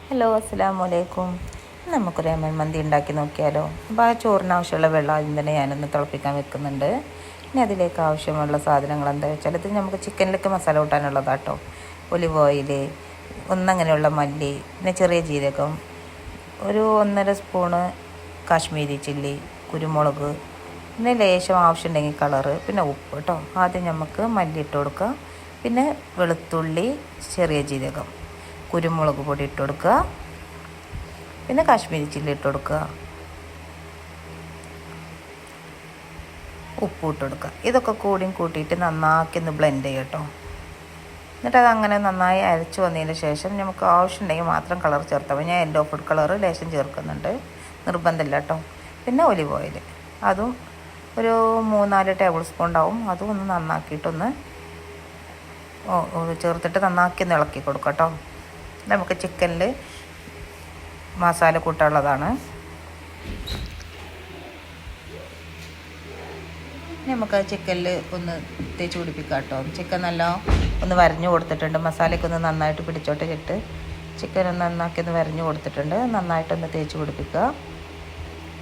Hello, അസ്സലാമു അലൈക്കും. നമുക്കൊരു യമൻ മന്തി ഉണ്ടാക്കി നോക്കിയാലോ. അപ്പോൾ ആ ചോറിന് ആവശ്യമുള്ള വെള്ളം ആദ്യം തന്നെ ഞാനൊന്ന് തിളപ്പിക്കാൻ വെക്കുന്നുണ്ട്. ഇനി അതിലേക്ക് ആവശ്യമുള്ള സാധനങ്ങൾ എന്താ വെച്ചാൽ, ഇത് നമുക്ക് ചിക്കനിലേക്ക് മസാല കൂട്ടാനുള്ളതാട്ടോ. ഒലിവ് ഓയിൽ, ഒന്നങ്ങനെയുള്ള മല്ലി, പിന്നെ ചെറിയ ജീരകം, ഒരു 1.5 സ്പൂണ് കാശ്മീരി ചില്ലി, കുരുമുളക്, പിന്നെ ലേശം ആവശ്യമുണ്ടെങ്കിൽ കളറ്, പിന്നെ ഉപ്പ് കേട്ടോ. ആദ്യം നമുക്ക് മല്ലി ഇട്ട് കൊടുക്കുക, പിന്നെ വെളുത്തുള്ളി, ചെറിയ ജീരകം, കുരുമുളക് പൊടി ഇട്ട് കൊടുക്കുക, പിന്നെ കാശ്മീരി ചില്ലി ഇട്ട് കൊടുക്കുക, ഉപ്പ് ഇട്ട് കൊടുക്കുക. ഇതൊക്കെ കൂട്ടിയിട്ട് നന്നാക്കി ഒന്ന് ബ്ലെൻഡ് ചെയ്യുക കേട്ടോ. എന്നിട്ട് അതങ്ങനെ നന്നായി അരച്ച് വന്നതിന് ശേഷം നമുക്ക് ആവശ്യമുണ്ടെങ്കിൽ മാത്രം കളർ ചേർത്താൽ മതി. ഞാൻ യെല്ലോ ഫുഡ് കളർ ലേശം ചേർക്കുന്നുണ്ട്, നിർബന്ധമില്ല കേട്ടോ. പിന്നെ ഒലിവ് ഓയിൽ, അതും ഒരു 3-4 ടേബിൾ സ്പൂൺ ഉണ്ടാവും. അതും ഒന്ന് നന്നാക്കിയിട്ടൊന്ന് ചേർത്തിട്ട് നന്നാക്കി ഒന്ന് ഇളക്കി കൊടുക്കാം കേട്ടോ. നമുക്ക് ചിക്കനിൽ മസാല കൂട്ടാനുള്ളതാണ്. നമുക്ക് ചിക്കനിൽ ഒന്ന് തേച്ച് പിടിപ്പിക്കാം കേട്ടോ. ചിക്കൻ നല്ല ഒന്ന് വരഞ്ഞു കൊടുത്തിട്ടുണ്ട്, മസാലയ്ക്ക് ഒന്ന് നന്നായിട്ട് പിടിച്ചോട്ട് ഇട്ട് ചിക്കൻ ഒന്ന് നന്നാക്കി ഒന്ന് വരഞ്ഞു കൊടുത്തിട്ടുണ്ട്. നന്നായിട്ടൊന്ന് തേച്ച് പിടിപ്പിക്കുക.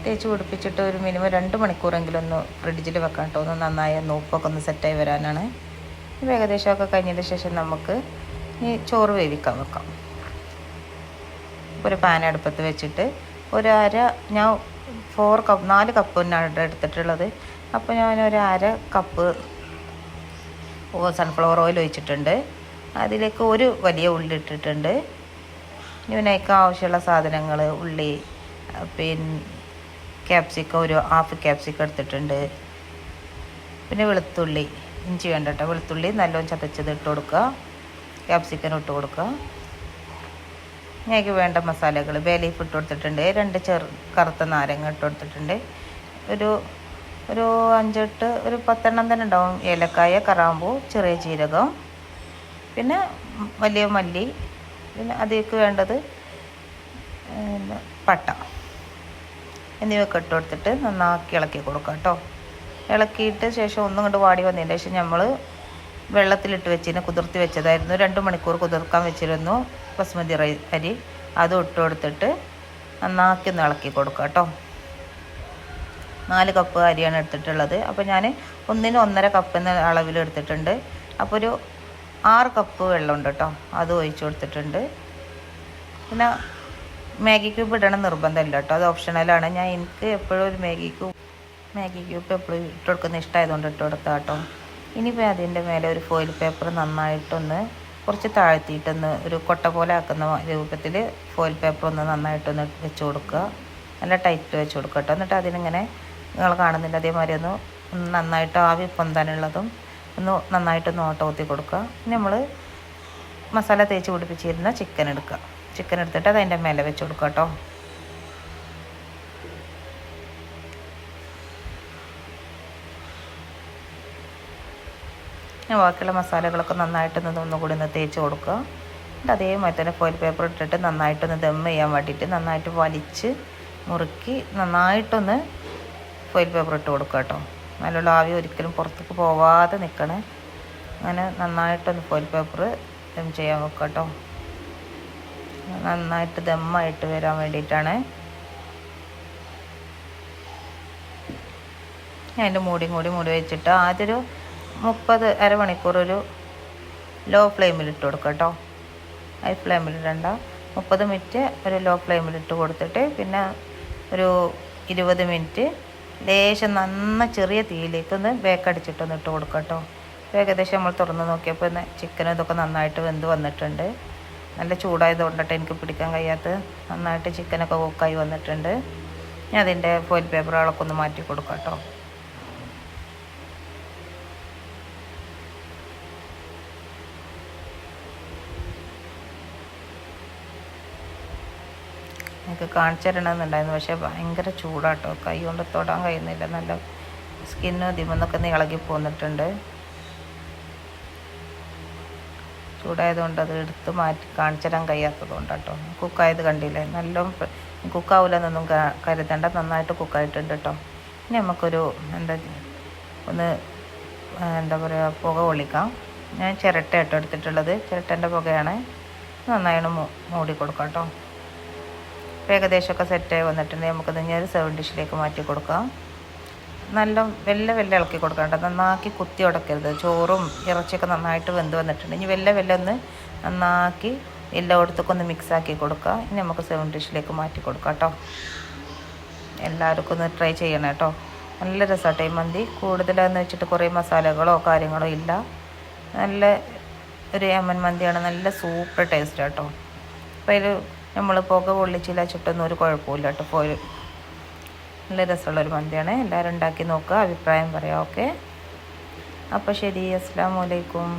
തേച്ച് പിടിപ്പിച്ചിട്ട് ഒരു മിനിമം 2 മണിക്കൂറെങ്കിലും ഒന്ന് ഫ്രിഡ്ജിൽ വെക്കാം കേട്ടോ. ഒന്ന് നന്നായി ഉപ്പൊക്കെ ഒന്ന് സെറ്റായി വരാനാണ്. ഏകദേശമൊക്കെ കഴിഞ്ഞതിന് ശേഷം നമുക്ക് ഈ ചോറ് വേവിക്കാൻ വെക്കാം. ഒരു പാൻ അടുപ്പത്ത് വെച്ചിട്ട് ഞാൻ 4 കപ്പ് തന്നെയാണ് എടുത്തിട്ടുള്ളത്. അപ്പോൾ ഞാനൊരു 1/2 കപ്പ് സൺഫ്ലവർ ഓയിൽ ഒഴിച്ചിട്ടുണ്ട്. അതിലേക്ക് ഒരു വലിയ ഉള്ളി ഇട്ടിട്ടുണ്ട്. ഇതിനേക്ക് ആവശ്യമുള്ള സാധനങ്ങൾ ഉള്ളി, പിന്നെ ക്യാപ്സിക്കം ഒരു 1/2 ക്യാപ്സിക്കം എടുത്തിട്ടുണ്ട്. പിന്നെ വെളുത്തുള്ളി, ഇഞ്ചി വേണ്ട കേട്ടോ. വെളുത്തുള്ളി നല്ലോണം ചതച്ചത് ഇട്ട് കൊടുക്കുക, ക്യാപ്സിക്കം ഇട്ട് കൊടുക്കുക. ഞങ്ങൾക്ക് വേണ്ട മസാലകൾ ബേ ലീഫ് ഇട്ട് കൊടുത്തിട്ടുണ്ട്, 2 കറുത്ത നാരങ്ങ ഇട്ട് കൊടുത്തിട്ടുണ്ട്, ഒരു 5-8 ഒരു 10 തന്നെ ഉണ്ടാവും ഏലക്കായ, കറാമ്പൂ, ചെറിയ ജീരകം, പിന്നെ വലിയ മല്ലി, പിന്നെ അതിലേക്ക് വേണ്ടത് പട്ട എന്നിവയൊക്കെ ഇട്ട് കൊടുത്തിട്ട് നന്നാക്കി ഇളക്കി കൊടുക്കാം കേട്ടോ. ഇളക്കിയിട്ട് ശേഷം ഒന്നും കൊണ്ട് വാടി വന്നതിന് ശേഷം നമ്മൾ വെള്ളത്തിലിട്ട് വെച്ചിന് കുതിർത്തി വെച്ചതായിരുന്നു. 2 മണിക്കൂർ കുതിർക്കാൻ വെച്ചിരുന്നു ബസ്മതി അരി. അതും ഇട്ട് കൊടുത്തിട്ട് നന്നാക്കി ഒന്ന് ഇളക്കി കൊടുക്കുക കേട്ടോ. 4 കപ്പ് അരിയാണ് എടുത്തിട്ടുള്ളത്. അപ്പോൾ ഞാൻ 1-1.5 കപ്പ് എന്ന അളവിൽ എടുത്തിട്ടുണ്ട്. അപ്പോൾ ഒരു 6 കപ്പ് വെള്ളമുണ്ട് കേട്ടോ, അത് ഒഴിച്ച് കൊടുത്തിട്ടുണ്ട്. പിന്നെ മാഗി ക്യൂബ് ഇടണം നിർബന്ധമില്ല കേട്ടോ, അത് ഓപ്ഷണലാണ്. എനിക്ക് എപ്പോഴും ഒരു മാഗി ക്യൂബ് എപ്പോഴും ഇട്ട് കൊടുക്കുന്ന ഇഷ്ടമായതുകൊണ്ട് ഇട്ട് കൊടുത്താൽ കേട്ടോ. ഇനിയിപ്പോൾ അതിൻ്റെ മേലെ ഒരു ഫോയിൽ പേപ്പർ നന്നായിട്ടൊന്ന് കുറച്ച് താഴ്ത്തിയിട്ടൊന്ന് ഒരു കൊട്ട പോലെ ആക്കുന്ന രൂപത്തിൽ ഫോയിൽ പേപ്പർ ഒന്ന് നന്നായിട്ടൊന്ന് വെച്ച് കൊടുക്കുക. നല്ല ടൈറ്റ് വെച്ച് കൊടുക്കുക കേട്ടോ. എന്നിട്ട് അതിനിങ്ങനെ നിങ്ങൾ കാണുന്നില്ല അതേമാതിരി ഒന്ന് നന്നായിട്ട് ആവി പൊന്താനുള്ളതും ഒന്ന് നന്നായിട്ടൊന്ന് ഓട്ട ഊത്തി കൊടുക്കുക. നമ്മൾ മസാല തേച്ച് പിടിപ്പിച്ചിരുന്ന ചിക്കൻ എടുത്തിട്ട് അത് അതിൻ്റെ മേലെ വെച്ച് കൊടുക്കുക കേട്ടോ. ബാക്കിയുള്ള മസാലകളൊക്കെ നന്നായിട്ടൊന്ന് ഒന്നുകൂടി ഒന്ന് തേച്ച് കൊടുക്കുക. എന്നിട്ട് അതേമാതിരി തന്നെ ഫോയിൽ പേപ്പർ ഇട്ടിട്ട് നന്നായിട്ടൊന്ന് ദം ചെയ്യാൻ വേണ്ടിയിട്ട് നന്നായിട്ട് വലിച്ച് മുറുക്കി നന്നായിട്ടൊന്ന് ഫോയിൽ പേപ്പർ ഇട്ട് കൊടുക്കുക കേട്ടോ. നല്ലോണം ആവി ഒരിക്കലും പുറത്തേക്ക് പോവാതെ നിൽക്കണേ. അങ്ങനെ നന്നായിട്ടൊന്ന് ഫോയിൽ പേപ്പർ ദം ചെയ്യാൻ വെക്കുക കേട്ടോ. നന്നായിട്ട് ദമ്മായിട്ട് വരാൻ വേണ്ടിയിട്ടാണ്. ഞാൻ അതിൻ്റെ മൂടി വെച്ചിട്ട് ആദ്യമൊരു 30 അരമണിക്കൂർ ഒരു ലോ ഫ്ലെയിമിൽ ഇട്ട് കൊടുക്കുക കേട്ടോ. ഹൈ ഫ്ലെയിമിൽ ഇടണ്ട. 30 മിനിറ്റ് ഒരു ലോ ഫ്ലെയിമിൽ ഇട്ട് കൊടുത്തിട്ട് പിന്നെ ഒരു 20 മിനിറ്റ് ലേശം ചെറിയ തീയിലേക്കൊന്ന് ബേക്കടിച്ചിട്ടൊന്ന് ഇട്ട് കൊടുക്കുക കേട്ടോ. ഏകദേശം നമ്മൾ തുറന്ന് നോക്കിയപ്പോൾ ചിക്കനും ഇതൊക്കെ നന്നായിട്ട് വെന്ത് വന്നിട്ടുണ്ട്. നല്ല ചൂടായതുകൊണ്ടിട്ട് എനിക്ക് പിടിക്കാൻ കഴിയാത്ത നന്നായിട്ട് ചിക്കനൊക്കെ കുക്കായി വന്നിട്ടുണ്ട്. ഞാൻ അതിൻ്റെ ഫോയിൽ പേപ്പറുകളൊക്കെ ഒന്ന് മാറ്റി കൊടുക്കാം കേട്ടോ. എനിക്ക് കാണിച്ചു തരണമെന്നുണ്ടായിരുന്നു, പക്ഷേ ഭയങ്കര ചൂടാട്ടോ, കൈ കൊണ്ട് തൊടാൻ കഴിയുന്നില്ല. നല്ല സ്കിന്നും ഇതിമെന്നൊക്കെ ഇളകി പോന്നിട്ടുണ്ട്. ചൂടായതുകൊണ്ട് അത് എടുത്ത് മാറ്റി കാണിച്ചു തരാൻ കഴിയാത്തത് കൊണ്ടാട്ടോ. കുക്കായത് കണ്ടില്ലേ, നല്ല കുക്കാവില്ലെന്നൊന്നും കരുതണ്ട, നന്നായിട്ട് കുക്കായിട്ടുണ്ട് കേട്ടോ. ഇനി നമുക്കൊരു എന്താ പറയുക പുക കൊള്ളിക്കാം. ഞാൻ ചിരട്ട എടുത്തിട്ടുള്ളത്, ചിരട്ടൻ്റെ പുകയാണ്. നന്നായി മൂടി കൊടുക്കാം കേട്ടോ. ഇപ്പോൾ ഏകദേശമൊക്കെ സെറ്റായി വന്നിട്ടുണ്ടെങ്കിൽ നമുക്കത് ഇനി ഒരു സെർവിങ് ഡിഷിലേക്ക് മാറ്റി കൊടുക്കാം. നല്ല വെല്ല ഇളക്കി കൊടുക്കണ്ട, നന്നാക്കി കുത്തി ഉടക്കരുത്. ചോറും ഇറച്ചിയൊക്കെ നന്നായിട്ട് വെന്ത് വന്നിട്ടുണ്ട്. ഇനി വെല്ല ഒന്ന് നന്നാക്കി എല്ലായിടത്തേക്കും ഒന്ന് മിക്സാക്കി കൊടുക്കുക. ഇനി നമുക്ക് സെർവിങ് ഡിഷിലേക്ക് മാറ്റി കൊടുക്കാം കേട്ടോ. എല്ലാവർക്കും ഒന്ന് ട്രൈ ചെയ്യണം കേട്ടോ. നല്ല രസമാട്ടോ ഈ മന്തി. കൂടുതലെന്ന് വെച്ചിട്ട് കുറേ മസാലകളോ കാര്യങ്ങളോ ഇല്ല. നല്ല ഒരു യമൻ മന്തിയാണ്. നല്ല സൂപ്പർ ടേസ്റ്റ് കേട്ടോ. അപ്പോൾ അതിൽ നമ്മൾ പുക പൊള്ളിച്ചില്ല ചുട്ടൊന്നും ഒരു കുഴപ്പമില്ല കേട്ടോ. ഇപ്പോൾ നല്ല രസമുള്ളൊരു മന്തിയാണ്. എല്ലാവരും ഉണ്ടാക്കി നോക്കുക, അഭിപ്രായം പറയാം. ഓക്കെ, അപ്പോൾ ശരി, അസ്സലാമു അലൈക്കും.